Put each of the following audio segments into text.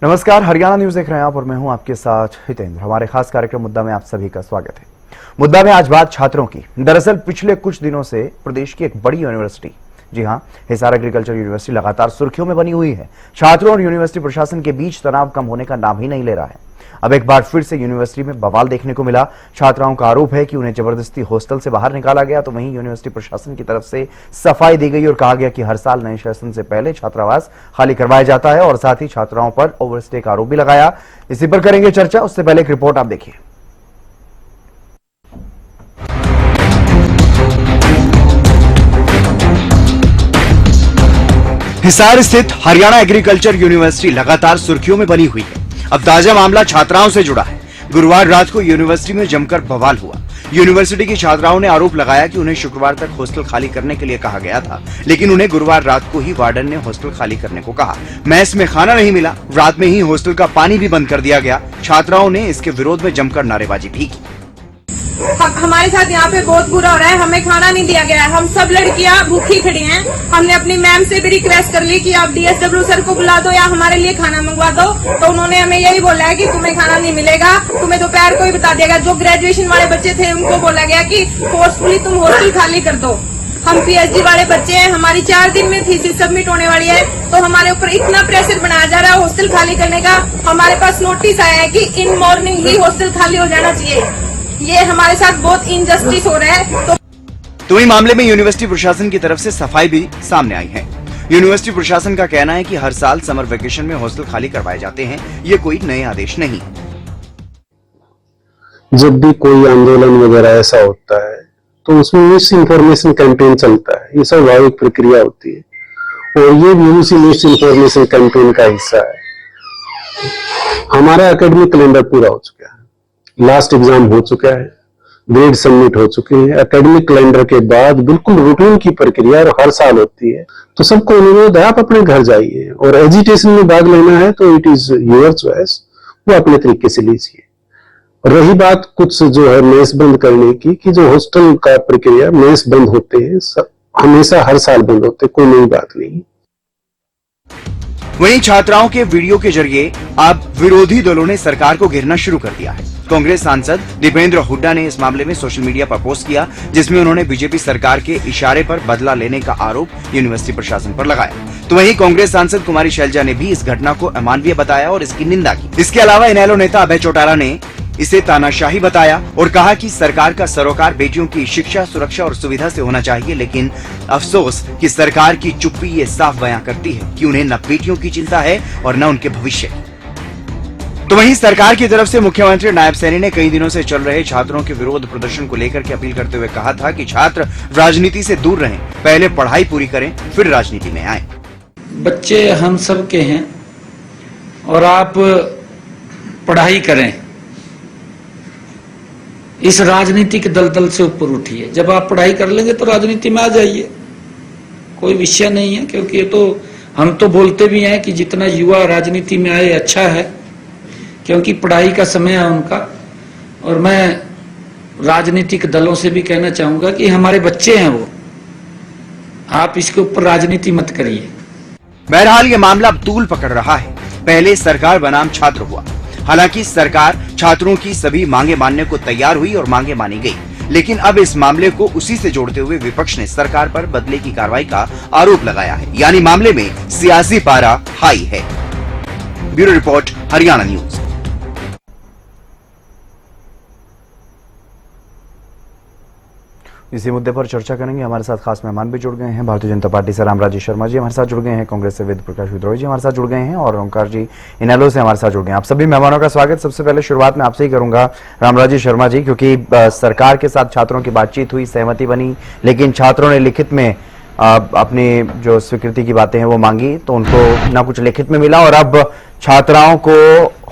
नमस्कार, हरियाणा न्यूज देख रहे हैं आप और मैं हूं आपके साथ हितेंद्र। हमारे खास कार्यक्रम मुद्दा में आप सभी का स्वागत है। मुद्दा में आज बात छात्रों की। दरअसल पिछले कुछ दिनों से प्रदेश की एक बड़ी यूनिवर्सिटी, जी हां, हिसार एग्रीकल्चर यूनिवर्सिटी लगातार सुर्खियों में बनी हुई है। छात्रों और यूनिवर्सिटी प्रशासन के बीच तनाव कम होने का नाम ही नहीं ले रहा है। अब एक बार फिर से यूनिवर्सिटी में बवाल देखने को मिला। छात्राओं का आरोप है कि उन्हें जबरदस्ती हॉस्टल से बाहर निकाला गया, तो वहीं यूनिवर्सिटी प्रशासन की तरफ से सफाई दी गई और कहा गया कि हर साल नए सेशन से पहले छात्रावास खाली करवाया जाता है और साथ ही छात्राओं पर ओवरस्टे का आरोप भी लगाया। इसी पर करेंगे चर्चा, उससे पहले एक रिपोर्ट आप देखिए। हिसार स्थित हरियाणा एग्रीकल्चर यूनिवर्सिटी लगातार सुर्खियों में बनी हुई है। अब ताजा मामला छात्राओं से जुड़ा है। गुरुवार रात को यूनिवर्सिटी में जमकर बवाल हुआ। यूनिवर्सिटी की छात्राओं ने आरोप लगाया कि उन्हें शुक्रवार तक हॉस्टल खाली करने के लिए कहा गया था, लेकिन उन्हें गुरुवार रात को ही वार्डन ने हॉस्टल खाली करने को कहा। मेस में खाना नहीं मिला, रात में ही हॉस्टल का पानी भी बंद कर दिया गया। छात्राओं ने इसके विरोध में जमकर नारेबाजी भी की। हमारे साथ यहाँ पे बहुत बुरा हो रहा है, हमें खाना नहीं दिया गया है। हम सब लड़कियाँ भूखी खड़ी हैं। हमने अपनी मैम से भी रिक्वेस्ट कर ली कि आप डीएसडब्ल्यू सर को बुला दो या हमारे लिए खाना मंगवा दो, तो उन्होंने हमें यही बोला है कि तुम्हें खाना नहीं मिलेगा, तुम्हें दोपहर को ही बता दिया गया। जो ग्रेजुएशन वाले बच्चे थे उनको बोला गया कि फोर्सफुली तुम हॉस्टल खाली कर दो। हम पीएचडी वाले बच्चे हैं, हमारी 4 दिन में थीसिस सबमिट होने वाली है, तो हमारे ऊपर इतना प्रेशर बनाया जा रहा है हॉस्टल खाली करने का। हमारे पास नोटिस आया है कि इन मॉर्निंग ही हॉस्टल खाली हो जाना चाहिए। ये हमारे साथ बहुत इनजस्टिस हो रहा है। तो इस मामले में यूनिवर्सिटी प्रशासन की तरफ से सफाई भी सामने आई है। यूनिवर्सिटी प्रशासन का कहना है कि हर साल समर वेकेशन में हॉस्टल खाली करवाए जाते हैं, ये कोई नए आदेश नहीं। जब भी कोई आंदोलन वगैरह ऐसा होता है तो उसमें मिस इन्फॉर्मेशन कैंपेन चलता है, ये स्वाभाविक प्रक्रिया होती है और ये भी उसी मिस इन्फॉर्मेशन कैंपेन का हिस्सा है। हमारा एकेडमिक कैलेंडर पूरा हो चुका है, लास्ट एग्जाम हो चुका है, ग्रेड सबमिट हो चुके हैं। एकेडमिक कैलेंडर के बाद बिल्कुल रूटीन की प्रक्रिया और हर साल होती है, तो सबको अनुरोध है आप अपने घर जाइए और एजिटेशन में भाग लेना है तो इट इज योर चॉइस, वो अपने तरीके से लीजिए। और रही बात कुछ जो है मेस बंद करने की, कि जो हॉस्टल का प्रक्रिया मेस बंद होते हैं, हमेशा हर साल बंद होते, कोई नई बात नहीं। वहीं छात्राओं के वीडियो के जरिए अब विरोधी दलों ने सरकार को घेरना शुरू कर दिया है। कांग्रेस सांसद दीपेंद्र हुड्डा ने इस मामले में सोशल मीडिया पर पोस्ट किया, जिसमें उन्होंने बीजेपी सरकार के इशारे पर बदला लेने का आरोप यूनिवर्सिटी प्रशासन पर लगाया। तो वहीं कांग्रेस सांसद कुमारी शैलजा ने भी इस घटना को अमानवीय बताया और इसकी निंदा की। इसके अलावा इनेलो नेता अभय चौटाला ने इसे तानाशाही बताया और कहा कि सरकार का सरोकार बेटियों की शिक्षा, सुरक्षा और सुविधा से होना चाहिए, लेकिन अफसोस कि सरकार की चुप्पी ये साफ बयां करती है कि उन्हें न बेटियों की चिंता है और न उनके भविष्य की। तो वहीं सरकार की तरफ से मुख्यमंत्री नायब सैनी ने कई दिनों से चल रहे छात्रों के विरोध प्रदर्शन को लेकर के अपील करते हुए कहा था कि छात्र राजनीति से दूर रहें, पहले पढ़ाई पूरी करें फिर राजनीति में आए। बच्चे हम सब के हैं और आप पढ़ाई करें, इस राजनीतिक दलदल से ऊपर उठिए। जब आप पढ़ाई कर लेंगे तो राजनीति में आ जाइए, कोई विषय नहीं है। क्योंकि ये तो हम तो बोलते भी हैं कि जितना युवा राजनीति में आए अच्छा है, क्योंकि पढ़ाई का समय है उनका। और मैं राजनीतिक दलों से भी कहना चाहूंगा कि हमारे बच्चे हैं वो, आप इसके ऊपर राजनीति मत करिए। बहरहाल ये मामला अब तूल पकड़ रहा है। पहले सरकार बनाम छात्र हुआ। हालांकि सरकार छात्रों की सभी मांगे मानने को तैयार हुई और मांगे मानी गई, लेकिन अब इस मामले को उसी से जोड़ते हुए विपक्ष ने सरकार पर बदले की कार्रवाई का आरोप लगाया है, यानी मामले में सियासी पारा हाई है। Bureau report, Haryana news. इसी मुद्दे पर चर्चा करेंगे। हमारे साथ खास मेहमान भी जुड़ गए हैं। भारतीय जनता पार्टी से रामराजेश शर्मा जी हमारे साथ जुड़ गए हैं, कांग्रेस से वेद प्रकाश विद्रोही जी हमारे साथ जुड़ गए हैं और ओंकार जी इनेलो से हमारे साथ जुड़ गए हैं। आप सभी मेहमानों का स्वागत। सबसे पहले शुरुआत में आपसे ही करूंगा रामराजेश शर्मा जी, क्योंकि सरकार के साथ छात्रों की बातचीत हुई, सहमति बनी, लेकिन छात्रों ने लिखित में अपनी जो स्वीकृति की बातें हैं वो मांगी, तो उनको ना कुछ लिखित में मिला और अब छात्राओं को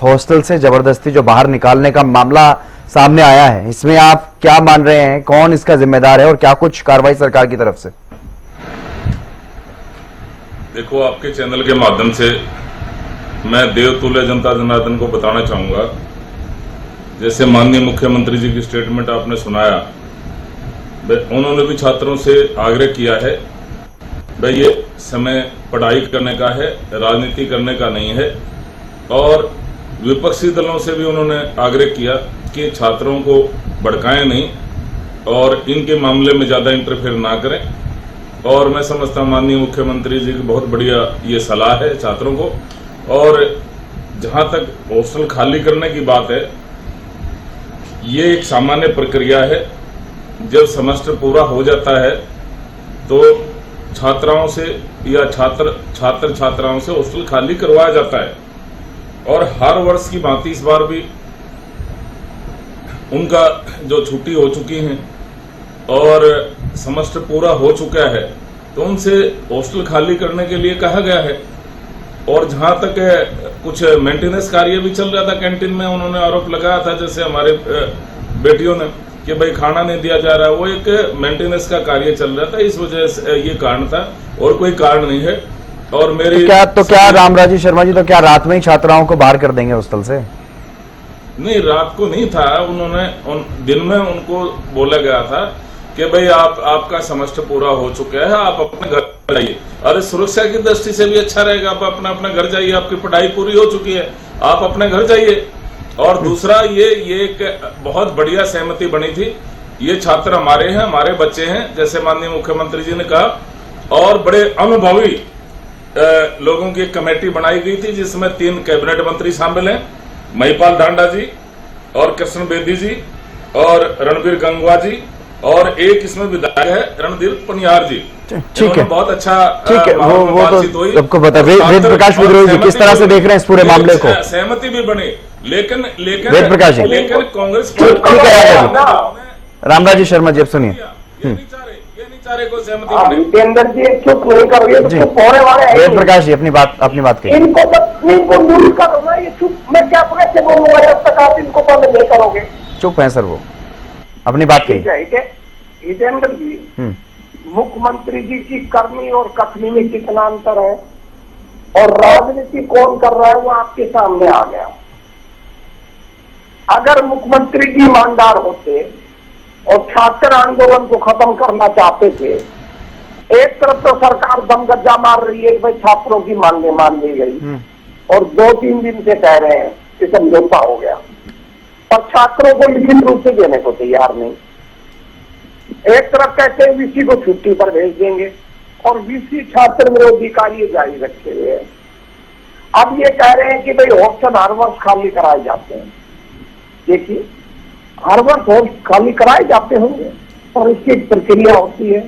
हॉस्टल से जबरदस्ती जो बाहर निकालने का मामला सामने आया है, इसमें आप क्या मान रहे हैं, कौन इसका जिम्मेदार है और क्या कुछ कार्रवाई सरकार की तरफ से? देखो, आपके चैनल के माध्यम से मैं देवतुल्य जनता जनार्दन को बताना चाहूंगा, जैसे माननीय मुख्यमंत्री जी की स्टेटमेंट आपने सुनाया, उन्होंने भी छात्रों से आग्रह किया है भाई ये समय पढ़ाई करने का है, राजनीति करने का नहीं है। और विपक्षी दलों से भी उन्होंने आग्रह किया कि छात्रों को भड़काएं नहीं और इनके मामले में ज्यादा इंटरफेयर ना करें। और मैं समझता हूं माननीय मुख्यमंत्री जी की बहुत बढ़िया ये सलाह है छात्रों को। और जहां तक हॉस्टल खाली करने की बात है, ये एक सामान्य प्रक्रिया है। जब सेमेस्टर पूरा हो जाता है तो छात्राओं से या छात्र छात्राओं से हॉस्टल खाली करवाया जाता है और हर वर्ष की भांति इस बार भी उनका जो छुट्टी हो चुकी है और सेमेस्टर पूरा हो चुका है तो उनसे हॉस्टल खाली करने के लिए कहा गया है। और जहां तक कुछ मेंटेनेंस कार्य भी चल रहा था कैंटीन में, उन्होंने आरोप लगाया था जैसे हमारे बेटियों ने कि भाई खाना नहीं दिया जा रहा है, वो एक मेंटेनेंस का कार्य चल रहा था, इस वजह से ये कारण था और कोई कारण नहीं है। और मेरी तो क्या रामराजी शर्मा जी, तो क्या रात में ही छात्राओं को बाहर कर देंगे हॉस्टल से? नहीं, रात को नहीं था, उन्होंने दिन में उनको बोला गया था कि भाई आपका सेमेस्टर पूरा हो चुका है, आप अपने घर जाइए। अरे सुरक्षा की दृष्टि से भी अच्छा रहेगा, आप अपना घर जाइए, आपकी पढ़ाई पूरी हो चुकी है, आप अपने घर जाइए। और दूसरा ये एक बहुत बढ़िया सहमति बनी थी। ये छात्र हमारे हैं, हमारे बच्चे हैं, जैसे माननीय मुख्यमंत्री जी ने कहा। और बड़े अनुभवी लोगों की एक कमेटी बनाई गई थी जिसमें 3 कैबिनेट मंत्री शामिल हैं, महिपाल ढांडा जी और कृष्ण बेदी जी और रणबीर गंगवा जी, और एक इसमें विधायक है रणदीप पनियार जी। ठीक है, बहुत अच्छा, ठीक है, वो तो सबको पता है। वेद प्रकाश विद्रोही जी किस तरह से देख रहे हैं इस पूरे मामले को? सहमति भी बनी, लेकिन वेद प्रकाश जी, कांग्रेस रामराजी शर्मा जी, अब सुनिए। ये नहीं चाह रहे कोई सहमति बने। जितेंद्र जी चुप नहीं करोगे तो होने वाले हैं। वेद प्रकाश जी अपनी बात कहिए। इनको दूर करो ना, ये चुप, मैं क्या कैसे बोलूंगा जब तक आप इनको बंद नहीं करोगे। चुप है सर, वो अपनी बात कहिए। जितेंद्र जी, मुख्यमंत्री जी की करनी और कथनी में कितना अंतर है और राजनीति कौन कर रहा है वो आपके सामने आ गया। अगर मुख्यमंत्री जी ईमानदार होते और छात्र आंदोलन को खत्म करना चाहते थे, एक तरफ तो सरकार दमगज्जा मार रही है, भाई छात्रों की मान ली गई और 2-3 दिन से कह रहे हैं कि समझौता हो गया, पर छात्रों को लिखित रूप से देने को तैयार नहीं। एक तरफ कहते हैं वीसी को छुट्टी पर भेज देंगे और वीसी छात्र विरोधी कार्य जारी रखे हुए हैं। अब ये कह रहे हैं कि भाई हॉस्टल हर वर्ष खाली कराए जाते हैं। देखिए, हर वर्ष हॉस्टल खाली कराए जाते होंगे और इसकी एक प्रक्रिया होती है।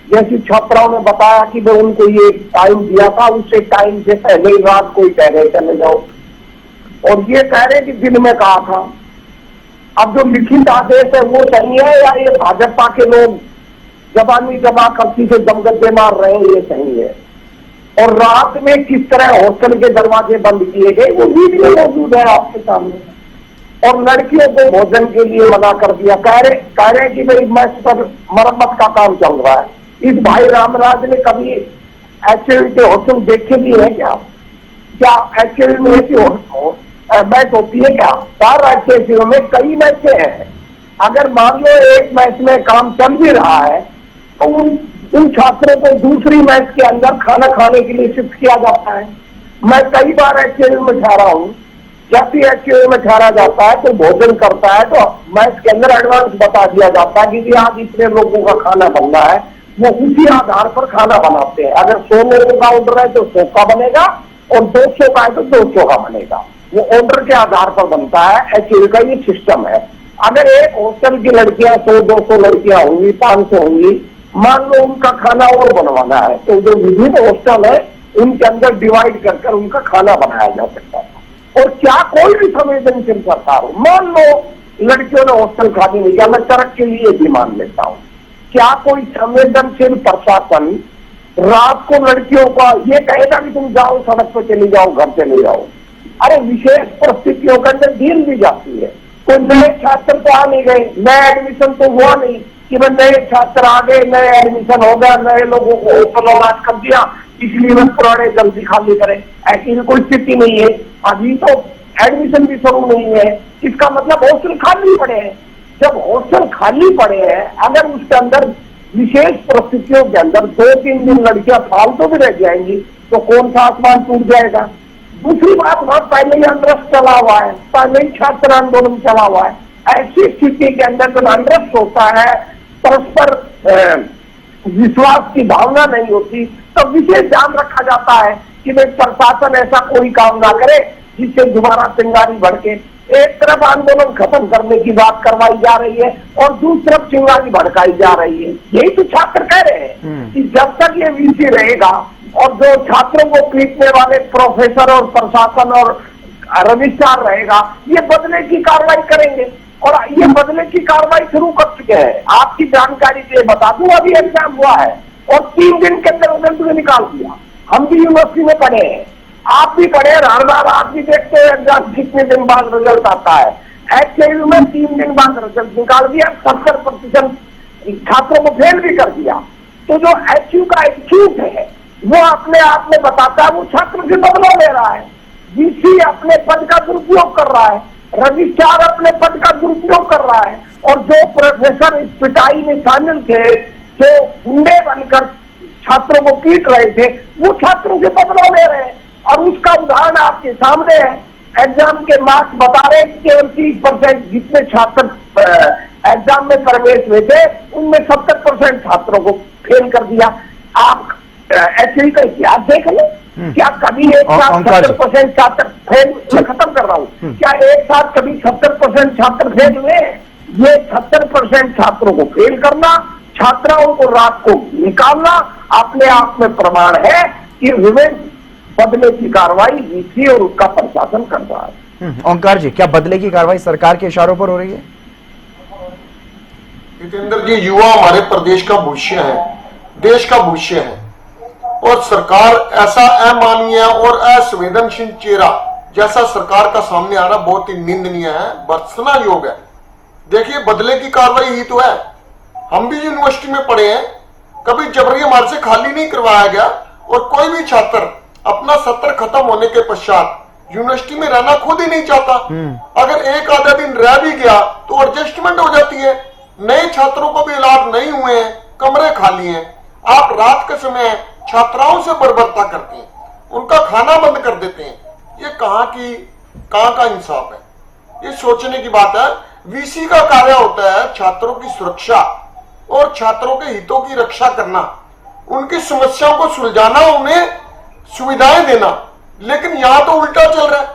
जैसे छात्राओं ने बताया कि भाई उनको ये टाइम दिया था, उससे टाइम से पहले ही रात कोई कह रहे चले जाओ, और ये कह रहे कि दिन में कहा था। अब जो लिखित आदेश है वो सही है या ये भाजपा के लोग जबानी जमाखर्ची से दमगज्जे मार रहे हैं, ये सही है? और रात में किस तरह हॉस्टल के दरवाजे बंद किए गए वो वीडियो मौजूद है आपके सामने। और लड़कियों को भोजन के लिए मना कर दिया, कह रहे कि भाई मेस पर मरम्मत का काम चल रहा है। इस भाई रामराज ने कभी एचएल के हॉस्टल देखे भी है क्या एचएल में ऐसी मैच होती है क्या? 4 राज्यों में कई मैचें हैं। अगर मान लो एक मैच में काम चल भी रहा है तो उन छात्रों को दूसरी मैच के अंदर खाना खाने के लिए शिफ्ट किया जाता है। मैं कई बार एचएल में ठहरा हूँ, जब भी एचएल में ठहरा जाता है तो भोजन करता है तो मैच के अंदर एडवांस बता दिया जाता है कि आज इतने लोगों का खाना बनना है, वो उसी आधार पर खाना बनाते हैं। अगर 100 लोगों का ऑर्डर है तो 100 का बनेगा और 200 का है तो 200 का बनेगा। वो ऑर्डर के आधार पर बनता है। एचएल का ये सिस्टम है। अगर एक हॉस्टल की लड़कियां 100-200 लड़कियां होंगी, 500 होंगी, मान लो उनका खाना और बनवाना है तो जो विभिन्न हॉस्टल है उनके अंदर डिवाइड कर उनका खाना बनाया जा सकता है। और क्या कोई भी संवेदनशील सरकार हो, मान लो लड़कियों ने हॉस्टल खाली नहीं किया, मैं तरक के लिए भी मान लेता हूँ, क्या कोई संवेदनशील प्रशासन रात को लड़कियों का ये कहेगा कि तुम जाओ सड़क पर चले जाओ, घर चले जाओ? अरे विशेष परिस्थितियों के अंदर ढील दी जाती है। कोई नए छात्र तो आ नहीं गए, नया एडमिशन तो हुआ नहीं कि भाई नए छात्र आ गए, नए एडमिशन हो गया, नए लोगों को ओपन अलाट कर दिया इसलिए वे पुराने जल्दी खाली करें, ऐसी कोई स्थिति नहीं है। अभी तो एडमिशन भी शुरू नहीं है, इसका मतलब हॉस्टल खाली पड़े हैं। जब हॉस्टल खाली पड़े हैं, अगर उसके अंदर विशेष परिस्थितियों के अंदर 2-3 दिन लड़कियां फालतू भी रह जाएंगी तो कौन सा आसमान टूट जाएगा? दूसरी बात, वहां पहले ही अनरेस्ट चला हुआ है, पहले ही छात्र आंदोलन चला हुआ है। ऐसी स्थिति के अंदर जब अनरेस्ट होता है, परस्पर विश्वास की भावना नहीं होती, तो विशेष ध्यान रखा जाता है कि भाई प्रशासन ऐसा कोई काम ना करे जिससे दोबारा चिंगारी भड़के। एक तरफ आंदोलन खत्म करने की बात करवाई जा रही है और दूसरी तरफ चिंगारी भड़काई जा रही है। यही तो छात्र कह रहे हैं कि जब तक ये वीसी रहेगा और जो छात्रों को पीटने वाले प्रोफेसर और प्रशासन और रजिस्ट्रार रहेगा, ये बदले की कार्रवाई करेंगे। और ये बदले की कार्रवाई शुरू कर चुके हैं। आपकी जानकारी के लिए बता दूं, अभी एग्जाम हुआ है और 3 दिन के अंदर रिजल्ट भी निकाल दिया। हम भी यूनिवर्सिटी में पढ़े हैं, आप भी पढ़े, हर बार आप भी देखते हैं एग्जाम कितने दिन बाद रिजल्ट आता है। एक्चुअली में 3 दिन बाद रिजल्ट निकाल दिया, 70% छात्रों को फेल भी कर दिया। तो जो एचयू का इंस्टीट्यूट है वो अपने आप में बताता है वो छात्र से बदला ले रहा है, वीसी अपने पद का दुरुपयोग कर रहा है, रजिस्ट्रार अपने पद का दुरुपयोग कर रहा है, और जो प्रोफेसर इस पिटाई में शामिल थे, जो गुंडे बनकर छात्रों को पीट रहे थे, वो छात्रों से बदला ले रहे हैं। और उसका उदाहरण आपके सामने है। एग्जाम के मार्क्स बता रहे हैं कि केवल 30% जितने छात्र एग्जाम में प्रवेश हुए थे उनमें 70% छात्रों को फेल कर दिया। आप एक्चुअली का इतिहास देख लें, क्या कभी एक साथ 70% छात्र फेल, मैं खत्म कर रहा हूँ, क्या एक साथ कभी 70% छात्र फेल हुए? ये 70% छात्रों को फेल करना, छात्राओं को रात को निकालना अपने आप में प्रमाण है कि रिवेंज बदले की कार्रवाई वीसी और उसका प्रशासन कर रहा है। ओंकार जी, क्या बदले की कार्रवाई सरकार के इशारों पर हो रही है? जितेंद्र जी, युवा हमारे प्रदेश का भविष्य है, देश का भविष्य है, और सरकार ऐसा अमानवीय और असंवेदनशील चेहरा जैसा सरकार का सामने आ रहा बहुत ही निंदनीय है, बरसना योग है। देखिए, बदले की कार्रवाई ही तो है। हम भी यूनिवर्सिटी में पढ़े हैं, कभी जबरी हमारे से खाली नहीं करवाया गया, और कोई भी छात्र अपना सत्र खत्म होने के पश्चात यूनिवर्सिटी में रहना खुद ही नहीं चाहता। अगर एक आधा दिन रह भी गया तो एडजस्टमेंट हो जाती है। नए छात्रों को भी इलाज नहीं हुए हैं, कमरे खाली हैं, आप रात के समय छात्राओं से बर्बरता करते हैं, उनका खाना बंद कर देते हैं। ये कहां का इंसाफ है? ये सोचने की बात है। वीसी का कार्य होता है छात्रों की सुरक्षा और छात्रों के हितों की रक्षा करना, उनकी समस्याओं को सुलझाना, उन्हें सुविधाएं देना। लेकिन यहां तो उल्टा चल रहा है।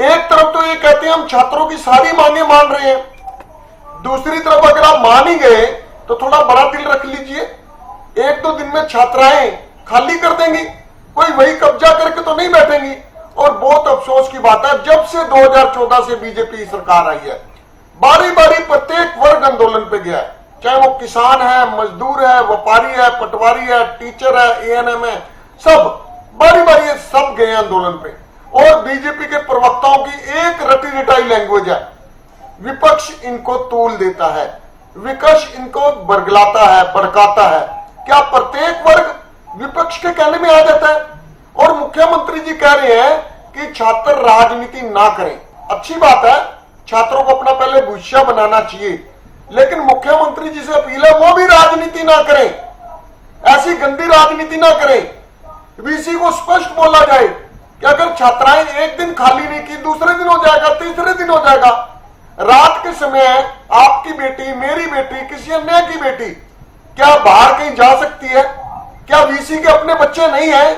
एक तरफ तो ये कहते हैं हम छात्रों की सारी मांगे मान रहे हैं, दूसरी तरफ अगर आप मान ही गए तो थोड़ा बड़ा दिल रख लीजिए, 1-2 दिन में छात्राएं खाली कर देंगी, कोई वही कब्जा करके तो नहीं बैठेंगी। और बहुत अफसोस की बात है, जब से 2014 से बीजेपी सरकार आई है, बारी बारी प्रत्येक वर्ग आंदोलन पे गया है, चाहे वो किसान है, मजदूर है, व्यापारी है, पटवारी है, टीचर है, एएनएम है, सब बारी बारी सब गए आंदोलन पे। और बीजेपी के प्रवक्ताओं की एक रटी रटाई लैंग्वेज है, विपक्ष इनको तूल देता है, विपक्ष इनको बरगलाता है, भड़काता है। क्या प्रत्येक वर्ग विपक्ष के कहने में आ जाता है? और मुख्यमंत्री जी कह रहे हैं कि छात्र राजनीति ना करें। अच्छी बात है, छात्रों को अपना पहले भविष्य बनाना चाहिए, लेकिन मुख्यमंत्री जी से अपील है वो भी राजनीति ना करें, ऐसी गंदी राजनीति ना करें। वीसी को स्पष्ट बोला जाए कि अगर छात्राएं एक दिन खाली नहीं की, दूसरे दिन हो जाएगा, तीसरे दिन हो जाएगा। रात के समय आपकी बेटी, मेरी बेटी, किसी अन्य की बेटी क्या बाहर कहीं जा सकती है? क्या वीसी के अपने बच्चे नहीं हैं?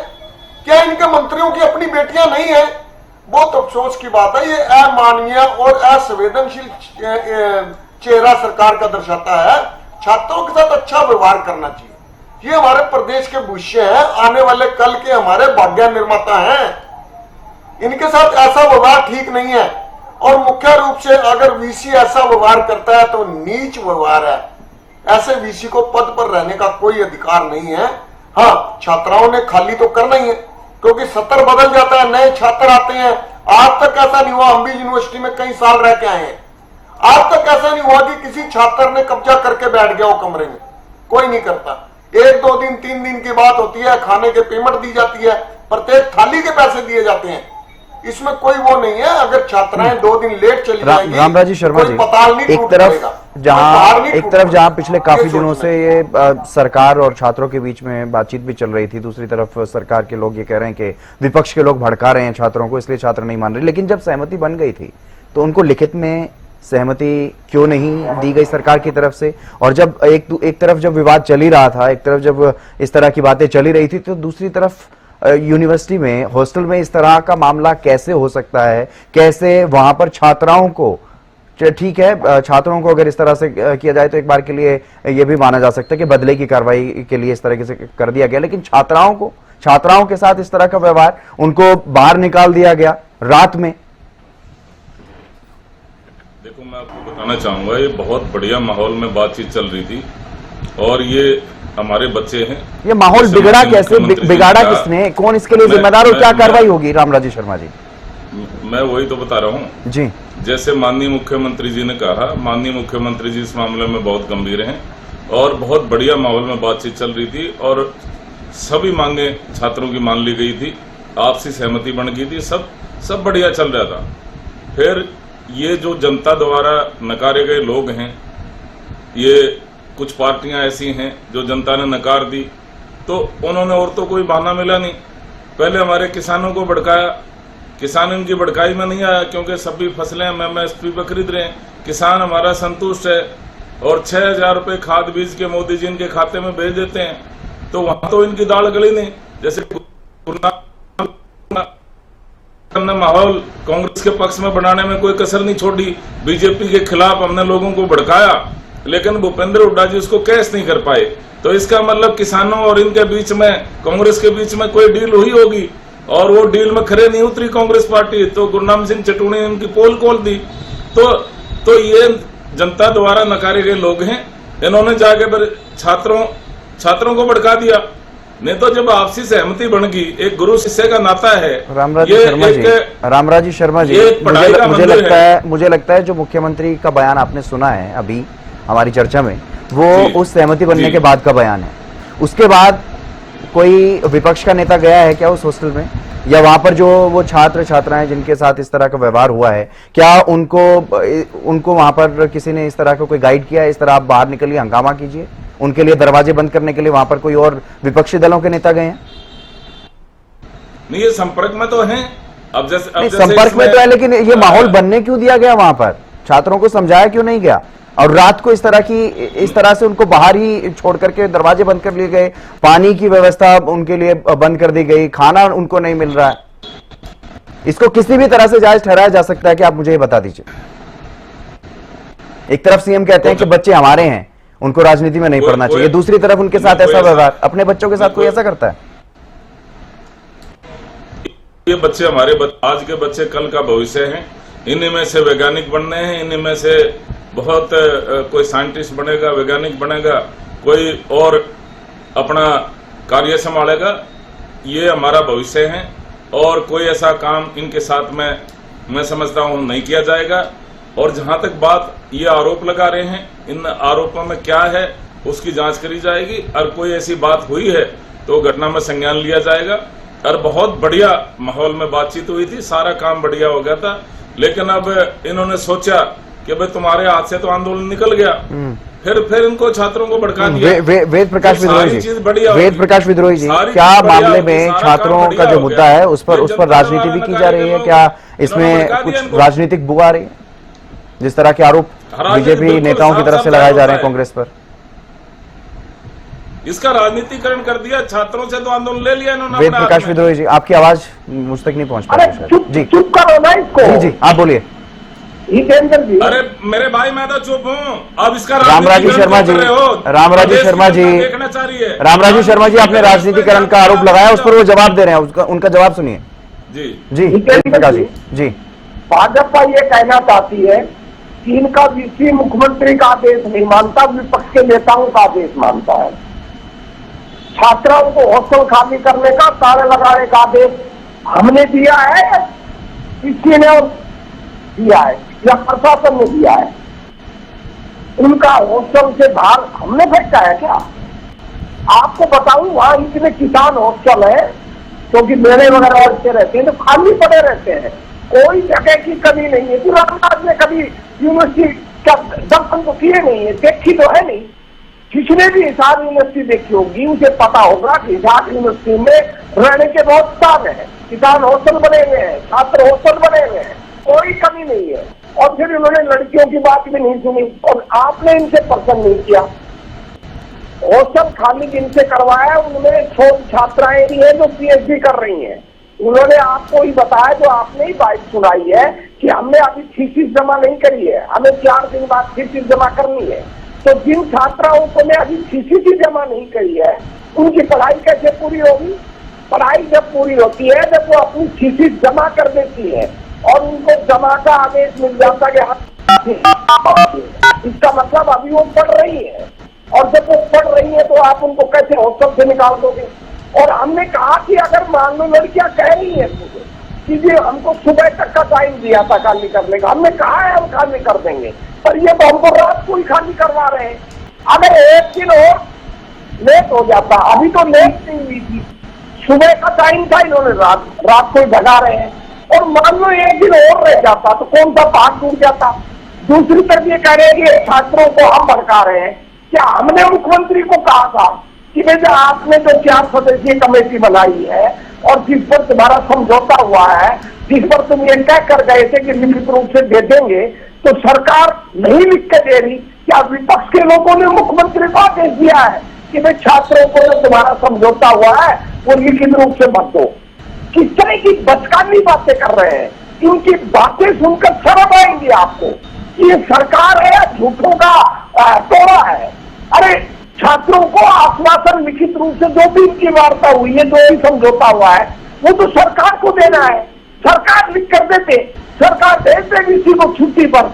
क्या इनके मंत्रियों की अपनी बेटियां नहीं हैं? बहुत अफसोस की बात है। ये अमानवीय और असंवेदनशील चेहरा सरकार का दर्शाता है। छात्रों के साथ अच्छा व्यवहार करना चाहिए। ये हमारे प्रदेश के भविष्य है, आने वाले कल के हमारे भाग्य निर्माता हैं। इनके साथ ऐसा व्यवहार ठीक नहीं है। और मुख्य रूप से अगर वीसी ऐसा व्यवहार करता है तो नीच व्यवहार है। ऐसे वीसी को पद पर रहने का कोई अधिकार नहीं है। हाँ, छात्राओं ने खाली तो करना ही है, क्योंकि सत्र बदल जाता है, नए छात्र आते हैं। आज तक ऐसा नहीं हुआ, हम भी यूनिवर्सिटी में कई साल रह के आए हैं, आज तक ऐसा नहीं हुआ कि किसी छात्र ने कब्जा करके बैठ गया हो कमरे में। कोई नहीं करता। 1-2 दिन 3 दिन की बात होती है, खाने के पेमेंट दी जाती है, प्रत्येक थाली के पैसे दिए जाते हैं। इसमें कोई वो नहीं है। अगर छात्राएं 2 दिन लेट चली जाएंगी, रामराजी शर्मा कोई जी, पताल नहीं एक टूट तरफ पड़ेगा। जहां पिछले काफी ये दिनों सोचना से ये सरकार और छात्रों के बीच में बातचीत भी चल रही थी, दूसरी तरफ सरकार के लोग ये कह रहे हैं कि विपक्ष के लोग भड़का रहे हैं छात्रों को, इसलिए छात्र नहीं मान रहे। लेकिन जब सहमति बन गई थी तो उनको लिखित में सहमति क्यों नहीं दी गई सरकार की तरफ से? और जब एक तरफ जब विवाद चल ही रहा था, एक तरफ जब इस तरह की बातें चली रही थी, तो दूसरी तरफ यूनिवर्सिटी में, हॉस्टल में इस तरह का मामला कैसे हो सकता है? कैसे वहां पर छात्राओं को, ठीक है छात्रों को अगर इस तरह से किया जाए तो एक बार के लिए यह भी माना जा सकता है कि बदले की कार्रवाई के लिए इस तरह से कर दिया गया, लेकिन छात्राओं के साथ इस तरह का व्यवहार, उनको बाहर निकाल दिया गया रात में। देखो, मैं आपको बताना चाहूंगा, ये बहुत बढ़िया माहौल में बातचीत चल रही थी और ये हमारे बच्चे हैं। ये माहौल बिगड़ा कैसे? बिगाड़ा किसने? कौन इसके लिए जिम्मेदार और क्या कार्रवाई होगी? रामराजी शर्मा जी, मैं वही तो बता रहा हूँ जी। जैसे माननीय मुख्यमंत्री जी ने कहा, माननीय मुख्यमंत्री जी इस मामले में बहुत गंभीर हैं और बहुत बढ़िया माहौल में बातचीत चल रही थी और सभी मांगे छात्रों की मान ली गई थी, आपसी सहमति बन गई थी, सब बढ़िया चल रहा था। फिर ये जो जनता द्वारा नकारे गए लोग हैं, ये कुछ पार्टियां ऐसी हैं जो जनता ने नकार दी, तो उन्होंने और तो कोई बहाना मिला नहीं। पहले हमारे किसानों को भड़काया, किसान इनकी भड़काई में नहीं आया क्योंकि सभी फसलें MSP पर खरीद रहे हैं, किसान हमारा संतुष्ट है और 6,000 रुपये खाद बीज के मोदी जी इनके खाते में भेज देते हैं, तो वहां तो इनकी दाल गली नहीं। जैसे हमने माहौल कांग्रेस के पक्ष में बनाने में कोई कसर नहीं छोड़ी, बीजेपी के खिलाफ हमने लोगों को भड़काया, लेकिन भूपेंद्र हुड्डा जी उसको कैश नहीं कर पाए। तो इसका मतलब किसानों और इनके बीच में, कांग्रेस के बीच में कोई डील हुई होगी और वो डील में खरे नहीं उतरी कांग्रेस पार्टी, तो गुरनाम सिंह चटूणी ने उनकी पोल खोल दी। तो ये जनता द्वारा नकारे गए लोग हैं, इन्होंने जाके छात्रों को भड़का दिया। नहीं तो जब आपसी सहमति बन गई, एक गुरु शिष्य का नाता है। रामराजी शर्मा जी, मुझे लगता है जो मुख्यमंत्री का बयान आपने सुना है अभी हमारी चर्चा में, वो उस सहमति बनने के बाद का बयान है। उसके बाद कोई विपक्ष का नेता गया है क्या उस हॉस्टल में, या वहां पर जो वो छात्र छात्राएं जिनके साथ इस तरह का व्यवहार हुआ है, क्या उनको वहां पर किसी ने इस तरह का कोई गाइड किया, इस तरह आप बाहर निकलिए, हंगामा कीजिए, उनके लिए दरवाजे बंद करने के लिए वहां पर कोई और विपक्षी दलों के नेता गए हैं? नहीं, ये संपर्क में तो हैं। अब जैसे संपर्क में तो है, लेकिन ये माहौल बनने क्यों दिया गया वहां पर? छात्रों को समझाया क्यों नहीं गया? और रात को इस तरह से उनको बाहर ही छोड़ करके दरवाजे बंद कर लिए गए, पानी की व्यवस्था उनके लिए बंद कर दी गई, खाना उनको नहीं मिल रहा है। इसको किसी भी तरह से जायज ठहराया जा सकता है कि आप मुझे ये बता दीजिए। एक तरफ सीएम कहते हैं कि बच्चे हमारे हैं, उनको राजनीति में नहीं पढ़ना चाहिए, दूसरी तरफ उनके साथ ऐसा व्यवहार, अपने बच्चों के साथ कोई ऐसा करता है? ये बच्चे हमारे आज के बच्चे कल का भविष्य हैं, इन्हीं में से वैज्ञानिक बनने हैं, इन्हीं में से बहुत कोई साइंटिस्ट बनेगा, वैज्ञानिक बनेगा, कोई और अपना कार्य संभालेगा। ये हमारा भविष्य है और कोई ऐसा काम इनके साथ में मैं समझता हूं नहीं किया जाएगा। और जहां तक बात ये आरोप लगा रहे हैं, इन आरोपों में क्या है उसकी जांच करी जाएगी और कोई ऐसी बात हुई है तो घटना में संज्ञान लिया जाएगा। और बहुत बढ़िया माहौल में बातचीत हुई थी, सारा काम बढ़िया हो गया था, लेकिन अब इन्होंने सोचा कि भाई तुम्हारे हाथ से तो आंदोलन निकल गया, फिर इनको छात्रों को भड़का दिया। वेद प्रकाश विद्रोही जी, क्या मामले में छात्रों का जो मुद्दा है उस पर राजनीति भी की जा रही है? क्या इसमें कुछ राजनीतिक बुआ आ रही है, जिस तरह के आरोप बीजेपी नेताओं की तरफ से लगाए जा रहे हैं कांग्रेस पर? इसका राजनीतिकरण कर दिया, छात्रों से तो आंदोलन ले लिया इन्होंने। वेद प्रकाश विद्रोही जी, आपकी आवाज मुझ तक नहीं पहुंच पा रही जी। चुप करो ना इसको। जी आप बोलिए। अरे मेरे भाई, मैं तो चुप हूँ। अब इसका रामराजी शर्मा जी, आपने राजनीतिकरण का आरोप लगाया, उस पर वो जवाब दे रहे हैं, उनका जवाब सुनिए। जी प्रकाश जी। भाजपा ये कहना चाहती है कि इनका विपक्षी मुख्यमंत्री का आदेश नहीं मानता, विपक्ष के नेताओं का आदेश मानता है। छात्राओं को हॉस्टल खाली करने का, ताले लगाने का आदेश हमने दिया है, किसी ने दिया है या प्रशासन ने दिया है? उनका हॉस्टल से बाहर हमने फेंका है क्या? आपको बताऊं, वहां इतने किसान हॉस्टल है, क्योंकि मेले वगैरह लगते रहते हैं तो खाली पड़े रहते हैं, कोई जगह की कमी नहीं है। रामदास ने कभी यूनिवर्सिटी का दर्शन तो किए नहीं है, देखी तो है नहीं। जिसने भी हिसाब यूनिवर्सिटी देखी होगी उसे पता होगा कि हिसाब यूनिवर्सिटी में रहने के बहुत स्थान है, किसान हॉस्टल बने हुए हैं, छात्र हॉस्टल बने हुए हैं, कोई कमी नहीं है। और फिर उन्होंने लड़कियों की बात भी नहीं सुनी और आपने इनसे पसंद नहीं किया। हॉस्टल खाली जिनसे करवाया उनमें छोटी छात्राएं भी हैं जो पीएचडी कर रही हैं। उन्होंने आपको ही बताया, जो आपने ही बात सुनाई है कि हमने अभी थीसिस जमा नहीं करी है, हमें 4 दिन बाद थीसिस जमा करनी है। तो जिन छात्राओं को ने अभी थीसिस ही जमा नहीं करी है उनकी पढ़ाई कैसे पूरी होगी? पढ़ाई जब पूरी होती है जब वो अपनी थीसिस जमा कर देती है और उनको जमा का आदेश मिल जाता है कि इसका मतलब अभी वो पढ़ रही है, और जब वो पढ़ रही है तो आप उनको कैसे हॉस्टल से निकाल दोगे? और हमने कहा कि अगर मान लो लड़कियां कह रही है मुझे कि जी हमको सुबह तक का टाइम दिया था खाली करने का, हमने कहा है हम खाली कर देंगे, पर ये तो हमको रात को ही खाली करवा रहे हैं। अगर एक दिन और लेट हो जाता, अभी तो लेट नहीं हुई थी, सुबह का टाइम था, इन्होंने रात को ही भगा रहे हैं। और मान लो एक दिन और रह जाता तो कौन सा बात टूट जाता? दूसरी तरफ ये कह रहे हैं कि छात्रों को हम भड़का रहे हैं। क्या हमने मुख्यमंत्री को कहा था कि बेटा आपने जो 4 सदस्यीय कमेटी बनाई है और जिस पर तुम्हारा समझौता हुआ है, जिस पर तुम ये तय कर गए थे कि लिखित रूप से दे देंगे, तो सरकार नहीं लिख के दे रही? क्या विपक्ष के लोगों ने मुख्यमंत्री को आदेश दिया है कि भाई छात्रों को जो तुम्हारा समझौता हुआ है वो लिखित रूप से मत दो? किस तरह की बचकानी बातें कर रहे हैं? इनकी बातें सुनकर शर्म आएंगी आपको। ये सरकार है या झूठों का टोला है? अरे छात्रों को आश्वासन लिखित रूप से जो भी इनकी वार्ता हुई है, जो भी समझौता हुआ है, वो तो सरकार को देना है। सरकार लिख कर देते, सरकार दे देगी किसी को छुट्टी पर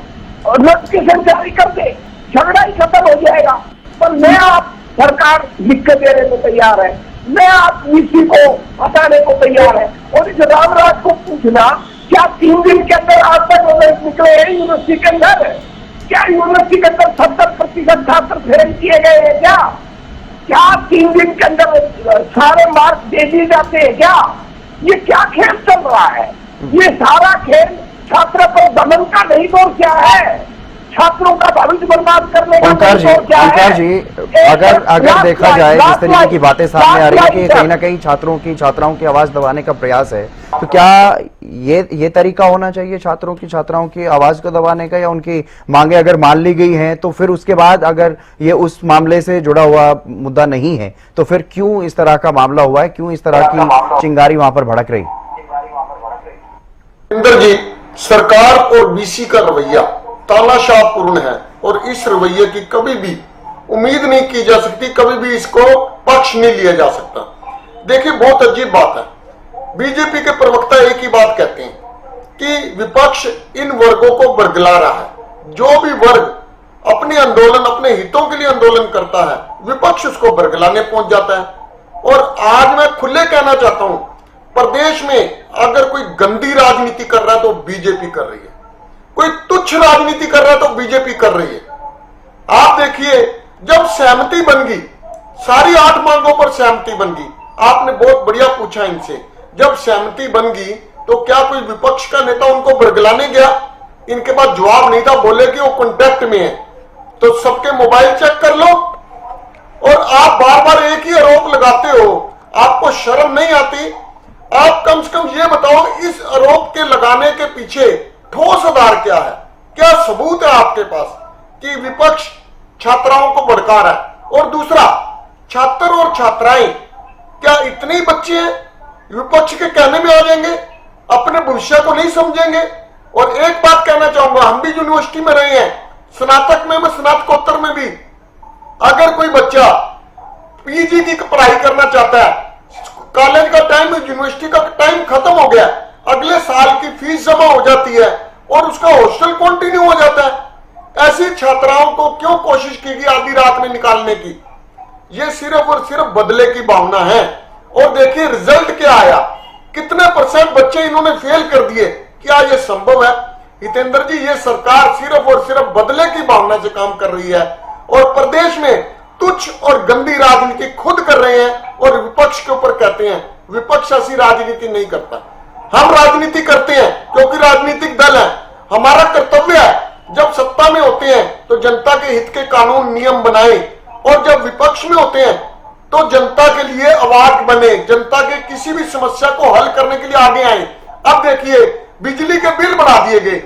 और नोटिफिकेशन जारी कर दे, झगड़ा ही खत्म हो जाएगा। पर मैं आप सरकार लिख कर देने को तैयार है, मैं आप वीसी को हटाने को तैयार है। और इस रामराज को पूछना, क्या 3 दिन के अंदर आज तक रिजल्ट निकले हैं यूनिवर्सिटी के अंदर? क्या यूनिवर्सिटी के अंदर 70% छात्र फेल किए गए हैं? क्या 3 दिन के अंदर सारे मार्क्स दे दिए जाते हैं? क्या ये क्या खेल चल रहा है? ये सारा खेल छात्र पर दमन का नहीं तो क्या है? छात्रों का भविष्य बर्बाद करने का ओंकार जी, ओंकार जी, अगर देखा जाए जिस तरीके की बातें सामने आ रही है कि कहीं ना कहीं छात्राओं की आवाज दबाने का प्रयास है, तो क्या ये तरीका होना चाहिए छात्राओं की आवाज को दबाने का, या उनकी मांगे अगर मान ली गई हैं तो फिर उसके बाद अगर ये उस मामले से जुड़ा हुआ मुद्दा नहीं है तो फिर क्यों इस तरह का मामला हुआ है, क्यों इस तरह की चिंगारी वहां पर भड़क रही? इंदर जी, सरकार और बीसी का रवैया तानाशाहपूर्ण है और इस रवैये की कभी भी उम्मीद नहीं की जा सकती, कभी भी इसको पक्ष नहीं लिया जा सकता। देखिए, बहुत अजीब बात है, बीजेपी के प्रवक्ता एक ही बात कहते हैं कि विपक्ष इन वर्गों को बरगला रहा है। जो भी वर्ग अपने आंदोलन, अपने हितों के लिए आंदोलन करता है, विपक्ष उसको बरगलाने पहुंच जाता है। और आज मैं खुले कहना चाहता हूं, प्रदेश में अगर कोई गंदी राजनीति कर रहा है तो बीजेपी कर रही है, कोई तुच्छ राजनीति कर रहा है तो बीजेपी कर रही है। आप देखिए, जब सहमति बन गई, सारी 8 मांगों पर सहमति बन गई, आपने बहुत बढ़िया पूछा इनसे, जब सहमति बन गई तो क्या कोई विपक्ष का नेता उनको बरगलाने गया? इनके पास जवाब नहीं था, बोले कि वो कॉन्टैक्ट में है। तो सबके मोबाइल चेक कर लो, और आप बार बार एक ही आरोप लगाते हो, आपको शर्म नहीं आती? आप कम से कम ये बताओ, इस आरोप के लगाने के पीछे ठोस आधार क्या है? क्या सबूत है आपके पास कि विपक्ष छात्राओं को भड़का रहा है? और दूसरा, छात्र और छात्राएं क्या इतने ही बच्चे हैं विपक्ष के कहने में आ जाएंगे, अपने भविष्य को नहीं समझेंगे? और एक बात कहना चाहूंगा, हम भी यूनिवर्सिटी में रहे हैं, स्नातक में, स्नातकोत्तर में भी, अगर कोई बच्चा पीजी की पढ़ाई करना चाहता है, कॉलेज का टाइम, यूनिवर्सिटी का टाइम खत्म हो गया, अगले साल की फीस जमा हो जाती है और उसका हॉस्टल कंटिन्यू हो जाता है, ऐसी छात्राओं को क्यों कोशिश की गई आधी रात में निकालने की? ये सिर्फ और सिर्फ बदले की भावना है। और देखिए रिजल्ट क्या आया, कितने % बच्चे इन्होंने फेल कर दिए। क्या ये संभव है? हितेंद्र जी, ये सरकार सिर्फ और सिर्फ बदले की भावना से काम कर रही है और प्रदेश में तुच्छ और गंदी राजनीति खुद कर रहे हैं और विपक्ष के ऊपर कहते हैं विपक्ष ऐसी राजनीति नहीं करता। हम राजनीति करते हैं क्योंकि राजनीतिक दल है, हमारा कर्तव्य है जब सत्ता में होते हैं तो जनता के हित के कानून नियम बनाए, और जब विपक्ष में होते हैं तो जनता के लिए आवाज बने, जनता के किसी भी समस्या को हल करने के लिए आगे आए। अब देखिए बिजली के बिल बढ़ा दिए गए।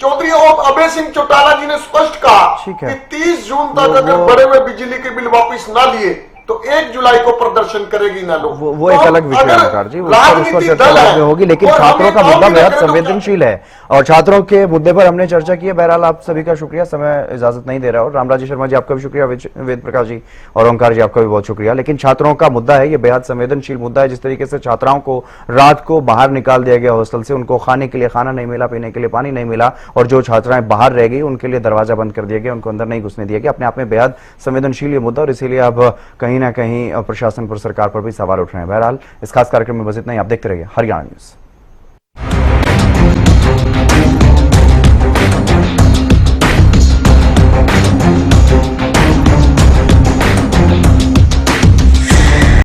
चौधरी अभय सिंह चौटाला जी ने स्पष्ट कहा ठीक है। कि 30 जून तक अगर बढ़े हुए बिजली के बिल वापस ना लिए तो 1 जुलाई को प्रदर्शन करेगी ना लोग। वो एक अलग विषय है ओंकार जी, उस पर चर्चा बाद में होगी, लेकिन छात्रों का मुद्दा बेहद संवेदनशील है और छात्रों के मुद्दे पर हमने चर्चा की है। बहरहाल आप सभी का शुक्रिया, समय इजाजत नहीं दे रहा। और रामराजी शर्मा जी आपका भी शुक्रिया, वेद प्रकाश जी और ओंकार जी आपका भी बहुत शुक्रिया। लेकिन छात्रों का मुद्दा है, ये बेहद संवेदनशील मुद्दा है। जिस तरीके से छात्राओं को रात को बाहर निकाल दिया गया हॉस्टल से, उनको खाने के लिए खाना नहीं मिला, पीने के लिए पानी नहीं मिला, और जो छात्राएं बाहर रह गई उनके लिए दरवाजा बंद कर दिया गया, उनको अंदर नहीं घुसने दिया गया। अपने आप में बेहद संवेदनशील ये मुद्दा, और इसीलिए अब कहीं ना कहीं प्रशासन पर, सरकार पर भी सवाल उठ रहे हैं। बहरहाल इस खास कार्यक्रम में बस इतना ही। आप देखते रहिए हरियाणा न्यूज।